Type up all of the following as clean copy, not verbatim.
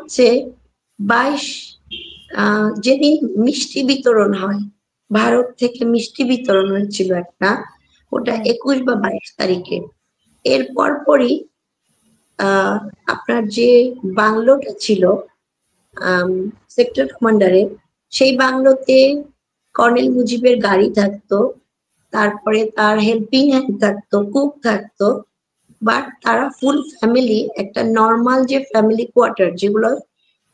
হচ্ছে 22 যেদিন মিষ্টি বিতরণ হয়, ভারত থেকে মিষ্টি বিতরণ হয়েছিল একটা, ওটা 21 বা 22 তারিখে। এর পরপরই আপনার যে বাংলোটা ছিল সেক্টর কমান্ডারের, সেই বাংলোতে কর্নেল মুজিবের গাড়ি থাকতো, তারপরে তার হেল্পিং হ্যান্ড থাকতো, কুক থাকতো, বাট তারা ফুল ফ্যামিলি একটা নর্মাল যে ফ্যামিলি কোয়ার্টার যেগুলো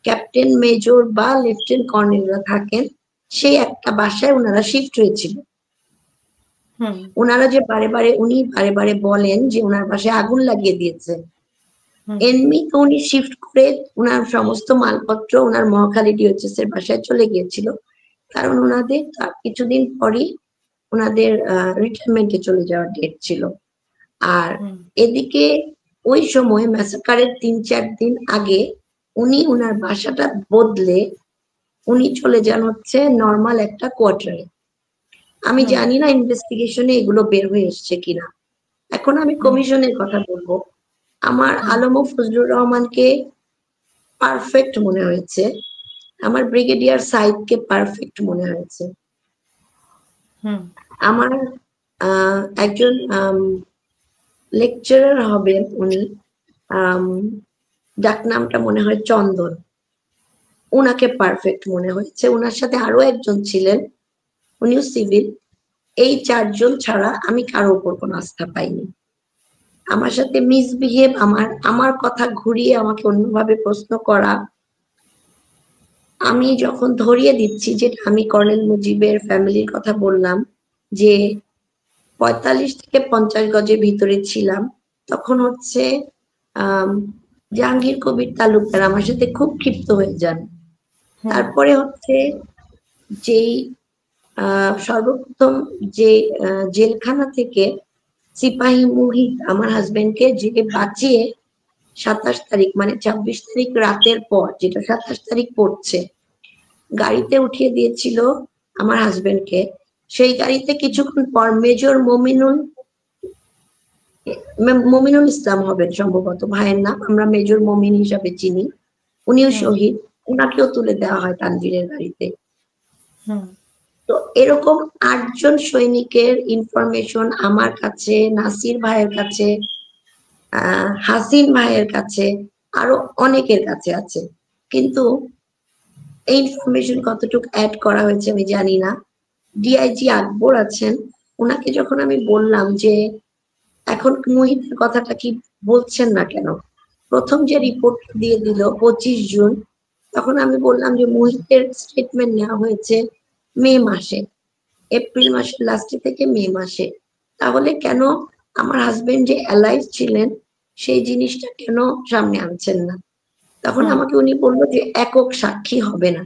ক্যাপ্টেন মেজর বা লেফটেন্যান্ট কর্নেলরা থাকেন, সেই একটা বাসায় ওনারা শিফট হয়েছিল। ওনারা যে উনি বারে বারে বলেন যে ওনার বাসায় আগুন লাগিয়ে দিয়েছে, এমনি তো উনি শিফট করে ওনার সমস্ত মালপত্র ওনার মহাখালী ডিওএইচএস এর বাসায় চলে গিয়েছিল, কারণ ওনাদের তার কিছুদিন পরই ওনাদের রিটায়ারমেন্টে চলে যাওয়ার ডেট ছিল। আর এদিকে ওই সময় ম্যাসাকারের 3-4 দিন আগে উনি ওনার বাসাটা বদলে উনি চলে যান হচ্ছে নর্মাল একটা কোয়ার্টারে। আমি জানি না ইনভেস্টিগেশনে এগুলো বের হয়ে এসছে কিনা। এখন আমি কমিশনের কথা বলবো। আমার আলম ও ফজলুর রহমানকে পারফেক্ট মনে হয়েছে, আমার ব্রিগেডিয়ার সাইদকে পারফেক্ট মনে হয়েছে, আমার একজন লেকচারার হবেন উনি, ডাক নামটা মনে হয় চন্দন, ওনাকে পারফেক্ট মনে হয়েছে। ওনার সাথে আরো একজন ছিলেন, উনিও সিভিল। এই 4 জন ছাড়া আমি কারো উপর কোনো আস্থা পাইনি। আমার সাথে মিসবিহেভ, আমার কথা ঘুরিয়ে আমাকে অন্যভাবে প্রশ্ন করা, আমি যখন ধরিয়ে দিচ্ছি যেটা আমি কর্নেল মুজিবের ফ্যামিলির কথা বললাম যে 45 থেকে 50 গজের ভিতরে ছিলাম, তখন হচ্ছে জাহাঙ্গীর কবির তালুকদার আমার সাথে খুব ক্ষিপ্ত হয়ে যান। তারপরে হচ্ছে যেই সর্বপ্রথম যে জেলখানা থেকে সিপাহী মুহিত আমার হাজবেন্ডকে যে বাঁচিয়ে 27 তারিখ মানে 26 তারিখ রাতের পর, যেটা 27 তারিখ পড়ছে, গাড়িতে উঠিয়ে দিয়েছিল আমার হাজবেন্ডকে। সেই গাড়িতে কিছুক্ষণ পর মেজর মমিনুল ইসলাম হবেন সম্ভবত ভাইয়ের নাম, আমরা মেজর মমিন হিসাবে চিনি, উনিও শহীদ, ওনাকেও তুলে দেওয়া হয় তানভীরের গাড়িতে। তো এরকম 8 জন সৈনিকের ইনফরমেশন আমার কাছে, নাসির ভাইয়ের কাছে, হাসিন ভাইয়ের কাছে, আরো অনেকের কাছে আছে, কিন্তু এই ইনফরমেশন কতটুকু অ্যাড করা হয়েছে আমি জানি না। ডিআইজি আকবর আছেন, ওনাকে যখন আমি বললাম যে এখন মুহিতের কথাটা কি বলছেন না কেন, প্রথম যে রিপোর্ট দিয়ে দিল 25 জুন, তখন আমি বললাম যে মুহিতের স্টেটমেন্ট নেওয়া হয়েছে মে মাসে, এপ্রিল মাসের লাস্টে থেকে মে মাসে, তাহলে কেন আমার হাজবেন্ড যে অ্যালাইভ ছিলেন সেই জিনিসটা কেন সামনে আনছেন না? তখন আমাকে উনি বললো যে একক সাক্ষী হবে না,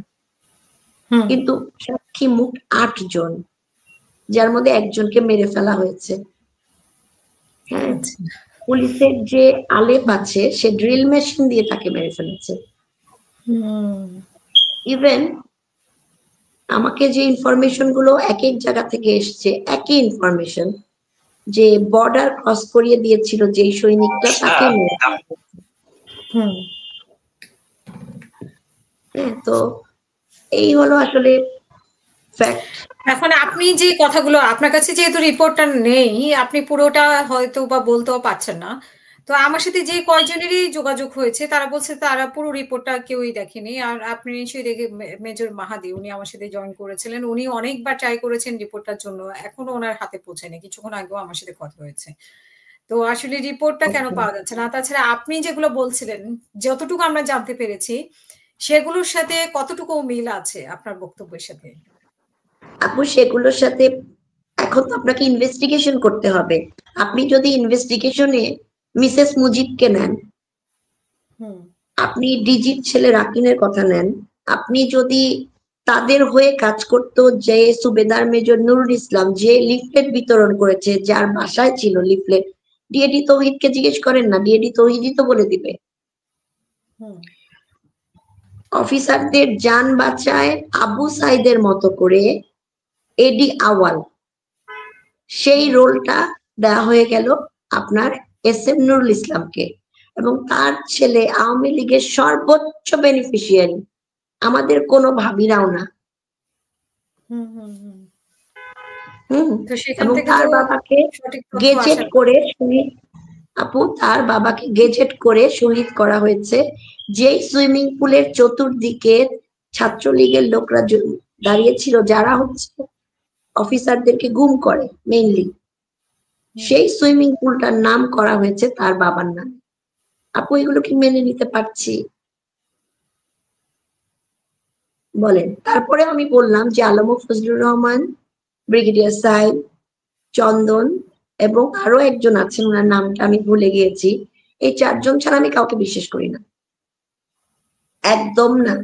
কিন্তু সাক্ষী মোট 8 জন, যার মধ্যে একজনকে মেরে ফেলা হয়েছে। হ্যাঁ, পুলিশের যে আলেপ আছে সে ড্রিল মেশিন দিয়ে তাকে মেরে ফেলেছে। ইভেন আমাকে যে ইনফরমেশন গুলো এক এক জায়গা থেকে এসছে, একই ইনফরমেশন, যে বর্ডার ক্রস করিয়ে দিয়েছিল যেই সৈনিকটা, তাকে মেরে তো এই হলো আসলে ফ্যাক্ট। এখন আপনি যে কথাগুলো, আপনার কাছে যেহেতু রিপোর্টটা নেই, আপনি পুরোটা হয়তো বা বলতেও পারছেন না। তো আমার সাথে যে কয়জনেরই যোগাযোগ হয়েছে তারা বলছে তারা পুরো রিপোর্টটা কেউই দেখেনি। আর আপনি নিশ্চয়ই দেখে, মেজর মাহাদি উনি আমার সাথে জয়েন করেছিলেন, উনি অনেকবার ট্রাই করেছেন রিপোর্টটার জন্য, এখনো ওনার হাতে পৌঁছায়নি। কিছুক্ষণ আগেও আমার সাথে কথা হয়েছে। তো আসলে রিপোর্টটা কেন পাওয়া যাচ্ছে না? তাছাড়া আপনি যেগুলো বলছিলেন, যতটুকু আমরা জানতে পেরেছি, সেগুলোর সাথে কতটুকু মিল আছে আপনার বক্তব্যের সাথে? আপু সেগুলোর সাথে এখন তো আপনাকে ইনভেস্টিগেশন করতে হবে। আপনি যদি ইনভেস্টিগেশনে মিসেস মুজিবকে নেন, আপনি ডিজির ছেলে রাকিনের কথা নেন, আপনি যদি তাদের হয়ে কাজ করতো যে সুবেদার মেজর নুরুল ইসলাম যে লিফলেট বিতরণ করেছে, যার বাসায় ছিল লিফলেট, ডিএডি তৌহিদকে জিজ্ঞেস করেন না, ডিএডি তৌহিদই তো বলে দিবে। অফিসারদের জান বাঁচায় আবু সাইদের মতো করে এডি আওয়াল, সেই রোলটা দেওয়া হয়ে গেল আপনার এস এম নুরুল ইসলামকে। এবং তার ছেলে আওয়ামী লীগের সর্বোচ্চ বেনিফিশিয়ারি, আমাদের কোনো ভাবিরাও না। এবং তার বাবাকে গেজেট করে শহীদ, আপু তার বাবাকে গেজেট করে শহীদ করা হয়েছে। যেই সুইমিং পুলের চতুর্দিকে ছাত্রলীগের লোকরা দাঁড়িয়েছিল, যারা হচ্ছে অফিসারদেরকে গুম করে মেইনলি, সেই সুইমিং পুলটার নাম করা হয়েছে তার বাবার নামে। আপু এগুলো কি মেনে নিতে পারছি বলেন? তারপরে আমি বললাম যে আলম ফজলুর রহমান, ব্রিগেডিয়ার সাহেব, চন্দন এবং আরো একজন আছেন, ওনার নামটা আমি ভুলে গিয়েছি, এই চারজন ছাড়া আমি কাউকে বিশ্বাস করি না, একদম না।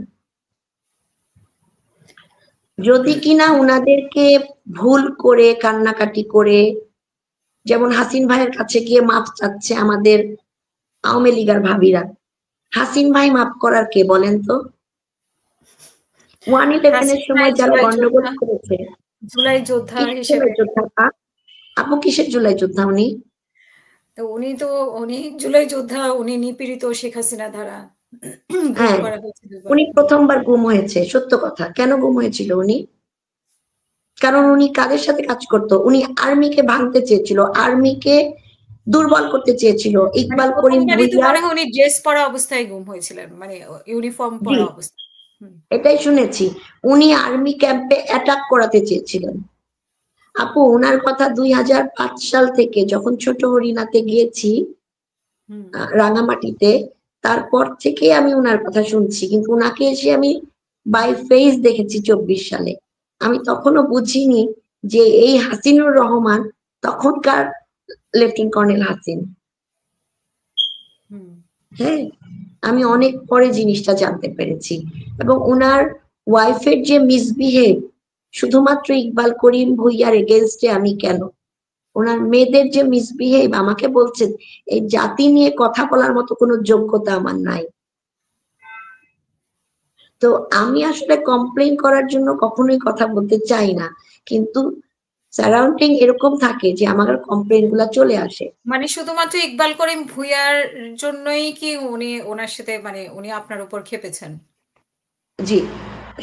যদি কিনা উনাদেরকে ভুল করে কান্নাকাটি করে, যেমন হাসিন ভাইয়ের কাছে গিয়ে মাফ চাচ্ছে আমাদের আওয়ামী লীগের ভাবিরা, হাসিন ভাই মাফ করার কে বলেন তো? 1/11 এর সময় যারা গন্ডগোল করেছে, জুলাই যোদ্ধা হিসেবে। আপু কিসের জুলাই যোদ্ধা উনি? তো উনি জুলাই যোদ্ধা, উনি নিপীড়িত শেখ হাসিনা দ্বারা। হ্যাঁ, উনি প্রথমবার গুম হয়েছে, সত্য কথা। কেন গুম হয়েছিল উনি? কারণ উনি কাদের সাথে কাজ করতো? উনি আর্মিকে ভাঙতে চেয়েছিল, আর্মিকে দুর্বল করতে চেয়েছিল। ইকবাল করিম ভুইয়া, উনি ড্রেস পরা অবস্থায় গুম হয়েছিলেন, মানে ইউনিফর্ম পরা অবস্থায়। এটাই শুনেছি। উনি আর্মি ক্যাম্পে অ্যাটাক করাতে চেয়েছিলেন। আপু ওনার কথা 2005 সাল থেকে, যখন ছোট হরিণাতে গিয়েছি রাঙামাটিতে, তারপর থেকে আমি ওনার কথা শুনছি, কিন্তু ওনাকে এসে আমি বাই ফেস দেখেছি 24 সালে। আমি তখনও বুঝিনি যে এই হাসিনুর রহমান তখনকার লেফটেন্যান্ট কর্নেল হাসিন। হ্যাঁ, আমি অনেক পরে জিনিসটা জানতে পেরেছি। এবং ওনার ওয়াইফের যে মিসবিহেভ, শুধুমাত্র ইকবাল করিম ভুইয়ার এগেনস্টে আমি কেন, ওনার মেয়েদের যে মিসবিহেভ, আমাকে বলছেন এই জাতি নিয়ে কথা বলার মতো কোনো যোগ্যতা আমার নাই। তো আমি আসলে কমপ্লেইন করার জন্য কখনোই কথা বলতে চাই না, কিন্তু সারাউন্ডিং এরকম থাকে যে আমার কমপ্লেইন গুলা চলে আসে। মানে শুধুমাত্র ইকবাল করিম ভুইয়ার জন্যই কি উনি ওনার সাথে, মানে উনি আপনার উপর খেপেছেন? জি,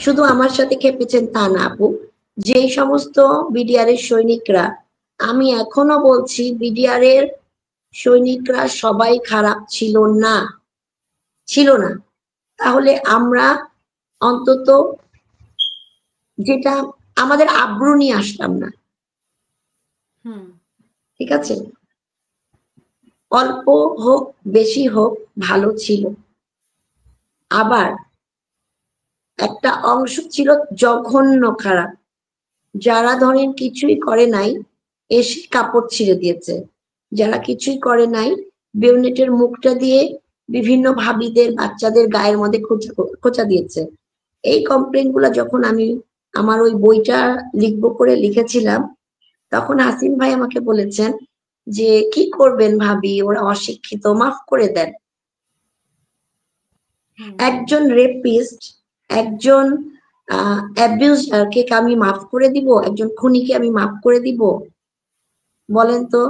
শুধু আমার সাথে খেপেছেন তা না আপু, যেই সমস্ত বিডিআর এর সৈনিকরা, আমি এখনো বলছি বিডিআর এর সৈনিকরা সবাই খারাপ ছিল না, ছিল না। তাহলে আমরা অন্তত যেটা আমাদের আব্রু নিয়ে আসতাম না। ঠিক আছে, অল্প হোক বেশি হোক ভালো ছিল। আবার একটা অংশ ছিল জঘন্য খারাপ, যারা ধরেন কিছুই করে নাই এসে কাপড় ছিঁড়ে দিয়েছে, যারা কিছুই করে নাই বেউনেটের মুখটা দিয়ে বিভিন্ন ভাবিদের বাচ্চাদের গায়ের মধ্যে খোঁচা দিয়েছে। এই কমপ্লেন গুলা যখন আমি আমার ওই বইটা লিখবো করে লিখেছিলাম, তখন হাসিন ভাই আমাকে বলেছেন যে কি করবেন ভাবি, ওরা অশিক্ষিত, মাফ করে দেন। একজন রেপিস্ট, একজন অ্যাবিউজারকে আমি মাফ করে দিব? একজন খুনিকে আমি মাফ করে দিব? বলেন তো।